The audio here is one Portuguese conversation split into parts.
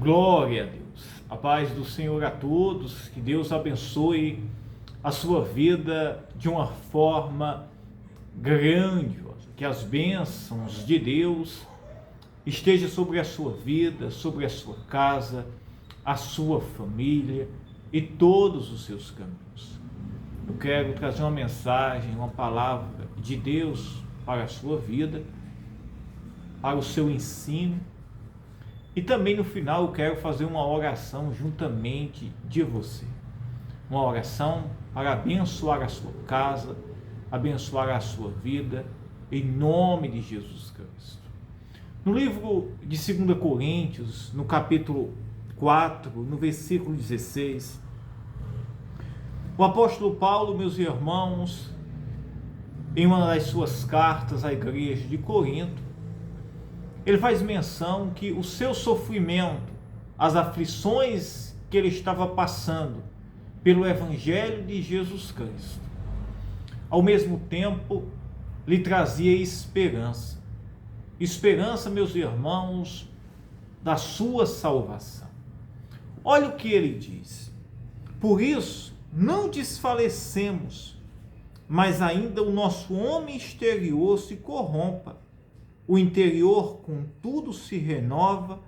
Glória a Deus. A paz do Senhor a todos. Que Deus abençoe a sua vida de uma forma grandiosa. Que as bênçãos de Deus estejam sobre a sua vida, sobre a sua casa, a sua família e todos os seus caminhos. Eu quero trazer uma mensagem, uma palavra de Deus para a sua vida, para o seu ensino. E também no final eu quero fazer uma oração juntamente de você. Uma oração para abençoar a sua casa, abençoar a sua vida, em nome de Jesus Cristo. No livro de 2 Coríntios, no capítulo 4, no versículo 16, o apóstolo Paulo, meus irmãos, em uma das suas cartas à igreja de Corinto, ele faz menção que o seu sofrimento, as aflições que ele estava passando pelo Evangelho de Jesus Cristo, ao mesmo tempo lhe trazia esperança. Esperança, meus irmãos, da sua salvação. Olha o que ele diz. Por isso, não desfalecemos, mas ainda o nosso homem exterior se corrompa. O interior, contudo, se renova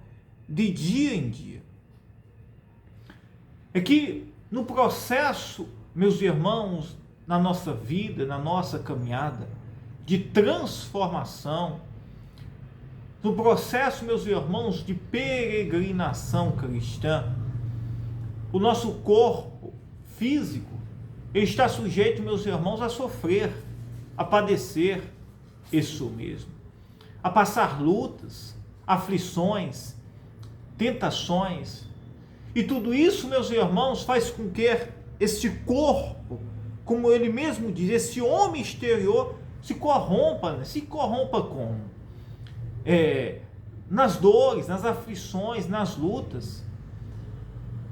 de dia em dia. É que no processo, meus irmãos, na nossa vida, na nossa caminhada de transformação, no processo, meus irmãos, de peregrinação cristã, o nosso corpo físico está sujeito, meus irmãos, a sofrer, a padecer isso mesmo, a passar lutas, aflições, tentações. E tudo isso, meus irmãos, faz com que este corpo, como ele mesmo diz, esse homem exterior se corrompa. Se corrompa como? Nas dores, nas aflições, nas lutas,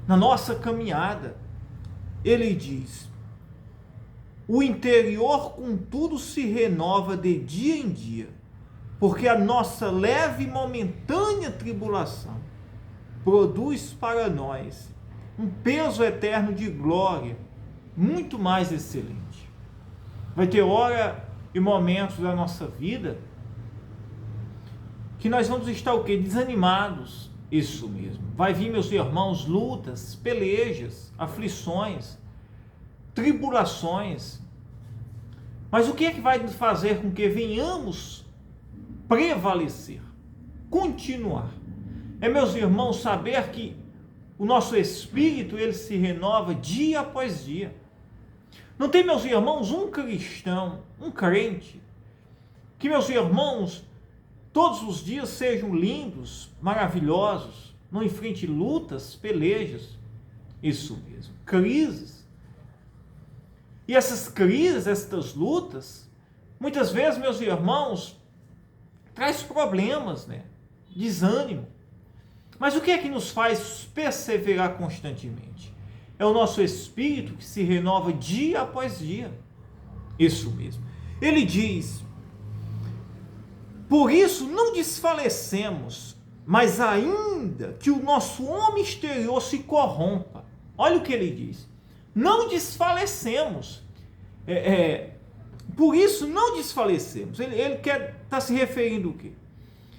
na nossa caminhada. Ele diz: o interior, contudo, se renova de dia em dia, porque a nossa leve e momentânea tribulação produz para nós um peso eterno de glória, muito mais excelente. Vai ter hora e momentos da nossa vida que nós vamos estar o quê? Desanimados. Isso mesmo. Vai vir, meus irmãos, lutas, pelejas, aflições, tribulações. Mas o que é que vai nos fazer com que venhamos prevalecer, continuar? É, meus irmãos, saber que o nosso espírito, ele se renova dia após dia. Não tem, meus irmãos, um cristão, um crente, que, meus irmãos, todos os dias sejam lindos, maravilhosos, não enfrente lutas, pelejas, isso mesmo, crises. E essas crises, estas lutas, muitas vezes, meus irmãos, traz problemas, desânimo. Mas o que é que nos faz perseverar constantemente? É o nosso espírito que se renova dia após dia. Isso mesmo. Ele diz: por isso não desfalecemos, mas ainda que o nosso homem exterior se corrompa. Olha o que ele diz. Não desfalecemos. Por isso não desfalecemos. Ele quer estar se referindo ao quê?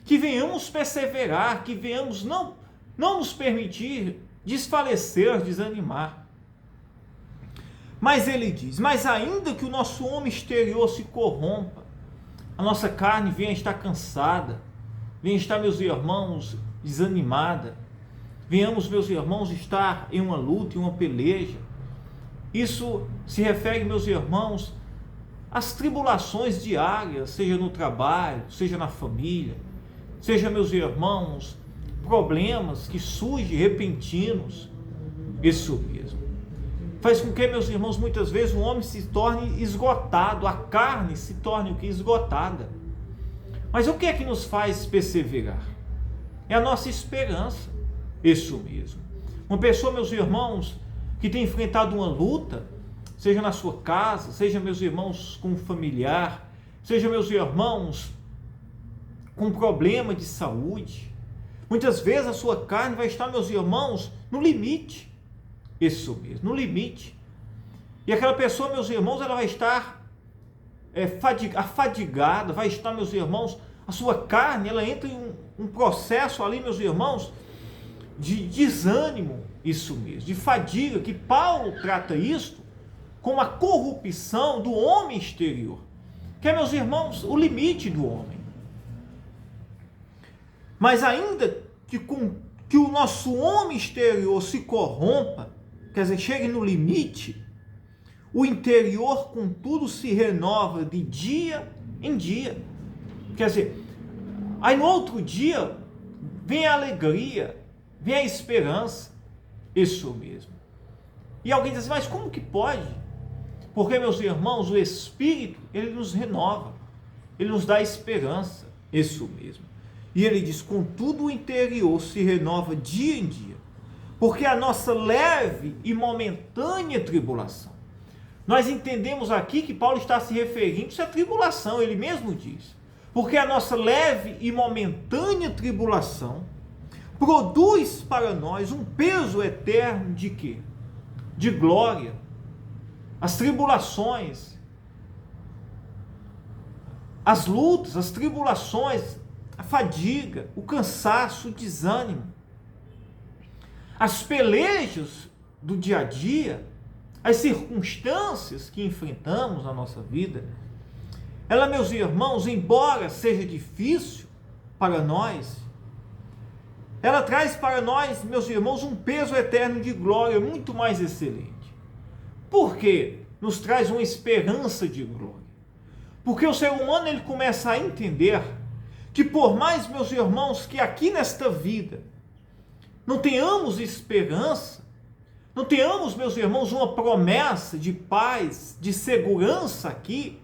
Que venhamos perseverar, que venhamos não nos permitir desfalecer, desanimar. Mas ele diz: mas ainda que o nosso homem exterior se corrompa, a nossa carne venha a estar cansada, venha a estar, meus irmãos, desanimada, venhamos, meus irmãos, estar em uma luta, em uma peleja. Isso se refere, meus irmãos, às tribulações diárias, seja no trabalho, seja na família, seja, meus irmãos, problemas que surgem repentinos. Isso mesmo. Faz com que, meus irmãos, muitas vezes o homem se torne esgotado, a carne se torne o que? Esgotada. Mas o que é que nos faz perseverar? É a nossa esperança. Isso mesmo. Uma pessoa, meus irmãos, que tem enfrentado uma luta, seja na sua casa, seja, meus irmãos, com um familiar, seja, meus irmãos, com problema de saúde, Muitas vezes a sua carne vai estar, meus irmãos, no limite. Isso mesmo, no limite. E aquela pessoa, meus irmãos, ela vai estar afadigada, vai estar, meus irmãos, a sua carne, ela entra em um processo ali, meus irmãos, de desânimo, isso mesmo, de fadiga, que Paulo trata isto como a corrupção do homem exterior, que é, meus irmãos, o limite do homem. Mas ainda que o nosso homem exterior se corrompa, quer dizer, chegue no limite, o interior, contudo, se renova de dia em dia. Quer dizer, aí no outro dia vem a alegria, vem a esperança, isso mesmo. E alguém diz, mas como que pode? Porque, meus irmãos, o Espírito, ele nos renova, ele nos dá esperança, isso mesmo. E ele diz, contudo o interior se renova dia em dia, porque a nossa leve e momentânea tribulação. Nós entendemos aqui que Paulo está se referindo à tribulação, ele mesmo diz. Porque a nossa leve e momentânea tribulação produz para nós um peso eterno de quê? De glória. As tribulações, as lutas, as tribulações, a fadiga, o cansaço, o desânimo, as pelejas do dia a dia, as circunstâncias que enfrentamos na nossa vida, ela, meus irmãos, embora seja difícil para nós, ela traz para nós, meus irmãos, um peso eterno de glória muito mais excelente. Por quê? Nos traz uma esperança de glória. Porque o ser humano, ele começa a entender que por mais, meus irmãos, que aqui nesta vida não tenhamos esperança, não tenhamos, meus irmãos, uma promessa de paz, de segurança aqui,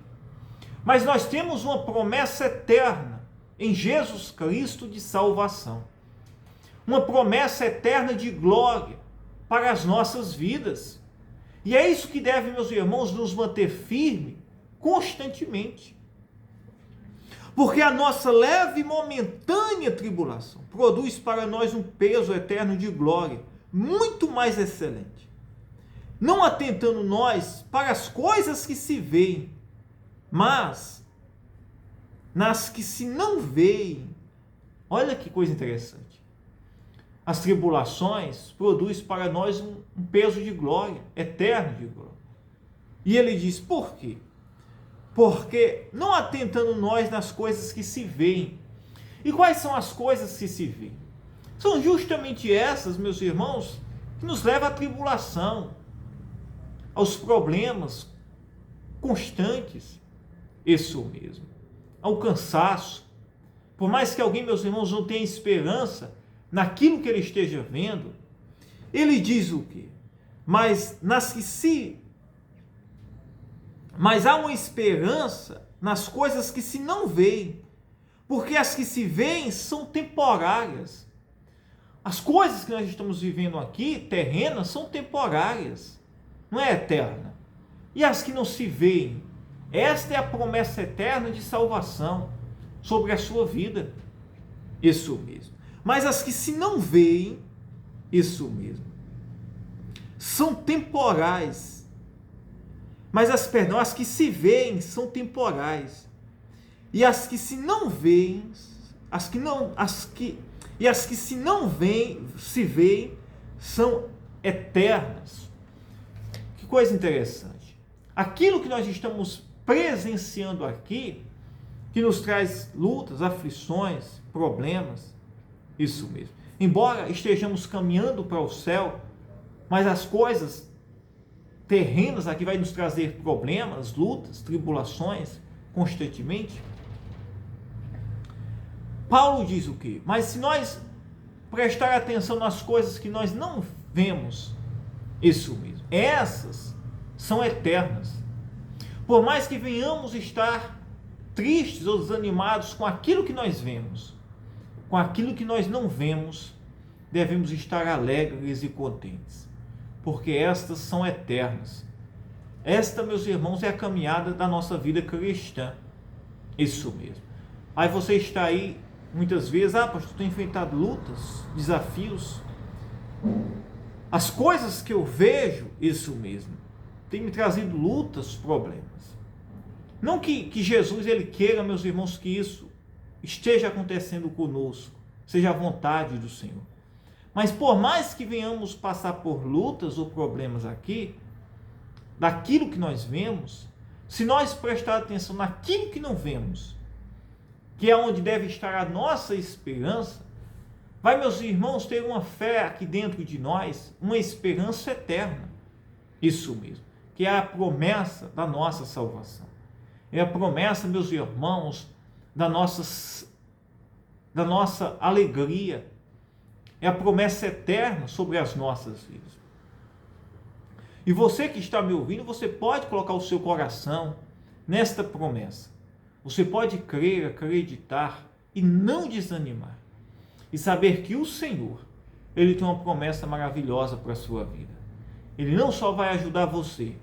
mas nós temos uma promessa eterna em Jesus Cristo de salvação. Uma promessa eterna de glória para as nossas vidas. E é isso que deve, meus irmãos, nos manter firme constantemente. Porque a nossa leve e momentânea tribulação produz para nós um peso eterno de glória muito mais excelente. Não atentando nós para as coisas que se veem, mas nas que se não veem. Olha que coisa interessante. As tribulações produzem para nós um peso de glória, eterno de glória. E ele diz, por quê? Porque não atentando nós nas coisas que se veem. E quais são as coisas que se veem? São justamente essas, meus irmãos, que nos levam à tribulação, aos problemas constantes, isso mesmo, ao cansaço. Por mais que alguém, meus irmãos, não tenha esperança naquilo que ele esteja vendo, ele diz o quê? Mas há uma esperança nas coisas que se não veem, porque as que se veem são temporárias. As coisas que nós estamos vivendo aqui, terrenas, são temporárias, não é eterna. E as que não se veem, esta é a promessa eterna de salvação sobre a sua vida. Isso mesmo. Mas as que se não veem, isso mesmo, são temporais. Mas as que se veem são temporais. E as que se não veem, e as que se não veem, se veem, são eternas. Que coisa interessante. Aquilo que nós estamos presenciando aqui, que nos traz lutas, aflições, problemas, isso mesmo. Embora estejamos caminhando para o céu, mas as coisas terrenas aqui vai nos trazer problemas, lutas, tribulações constantemente. Paulo diz o quê? Mas se nós prestar atenção nas coisas que nós não vemos, isso mesmo, essas são eternas. Por mais que venhamos estar tristes ou desanimados com aquilo que nós vemos, com aquilo que nós não vemos, devemos estar alegres e contentes, porque estas são eternas. Esta, meus irmãos, é a caminhada da nossa vida cristã. Isso mesmo. Aí você está aí muitas vezes, pastor, tenho enfrentado lutas, desafios. As coisas que eu vejo, isso mesmo, tem me trazido lutas, problemas. Não que Jesus ele queira, meus irmãos, que isso esteja acontecendo conosco, seja a vontade do Senhor. Mas por mais que venhamos passar por lutas ou problemas aqui, daquilo que nós vemos, se nós prestar atenção naquilo que não vemos, que é onde deve estar a nossa esperança, vai, meus irmãos, ter uma fé aqui dentro de nós, uma esperança eterna. Isso mesmo, que é a promessa da nossa salvação. É a promessa, meus irmãos, da nossa alegria. É a promessa eterna sobre as nossas vidas. E você que está me ouvindo, você pode colocar o seu coração nesta promessa. Você pode crer, acreditar e não desanimar. E saber que o Senhor, Ele tem uma promessa maravilhosa para a sua vida. Ele não só vai ajudar você,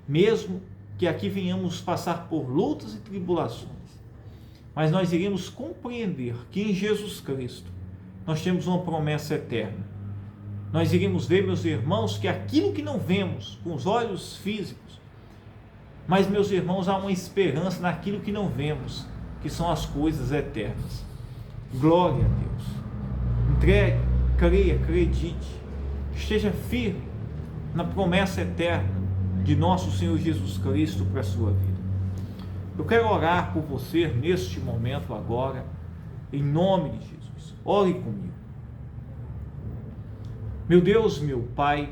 mesmo que aqui venhamos passar por lutas e tribulações, mas nós iremos compreender que em Jesus Cristo nós temos uma promessa eterna. Nós iremos ver, meus irmãos, que aquilo que não vemos com os olhos físicos, mas, meus irmãos, há uma esperança naquilo que não vemos, que são as coisas eternas. Glória a Deus. Entregue, creia, acredite, esteja firme na promessa eterna de nosso Senhor Jesus Cristo para a sua vida. Eu quero orar por você neste momento agora, em nome de Jesus. Ore comigo. Meu Deus, meu Pai,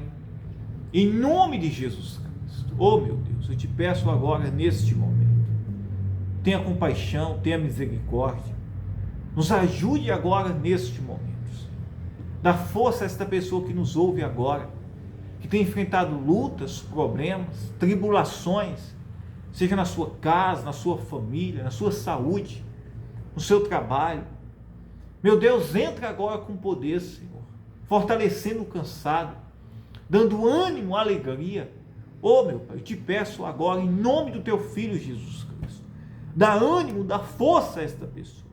em nome de Jesus Cristo, oh meu Deus, eu te peço agora neste momento, tenha compaixão, tenha misericórdia, nos ajude agora neste momento, dá força a esta pessoa que nos ouve agora, que tem enfrentado lutas, problemas, tribulações, seja na sua casa, na sua família, na sua saúde, no seu trabalho. Meu Deus, entra agora com poder, Senhor, fortalecendo o cansado, dando ânimo, alegria. Oh meu Pai, eu te peço agora, em nome do teu Filho Jesus Cristo, dá ânimo, dá força a esta pessoa,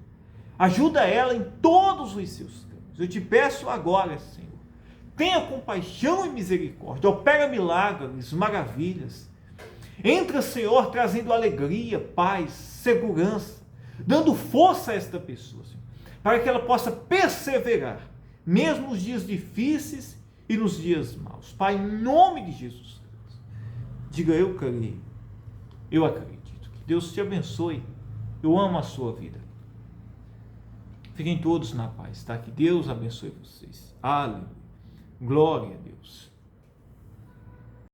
ajuda ela em todos os seus caminhos. Eu te peço agora, Senhor, tenha compaixão e misericórdia, opera milagres, maravilhas. Entra, Senhor, trazendo alegria, paz, segurança, dando força a esta pessoa, Senhor, para que ela possa perseverar, mesmo nos dias difíceis e nos dias maus. Pai, em nome de Jesus Cristo, diga: eu creio, eu acredito. Que Deus te abençoe. Eu amo a sua vida. Fiquem todos na paz, tá? Que Deus abençoe vocês. Aleluia. Glória a Deus.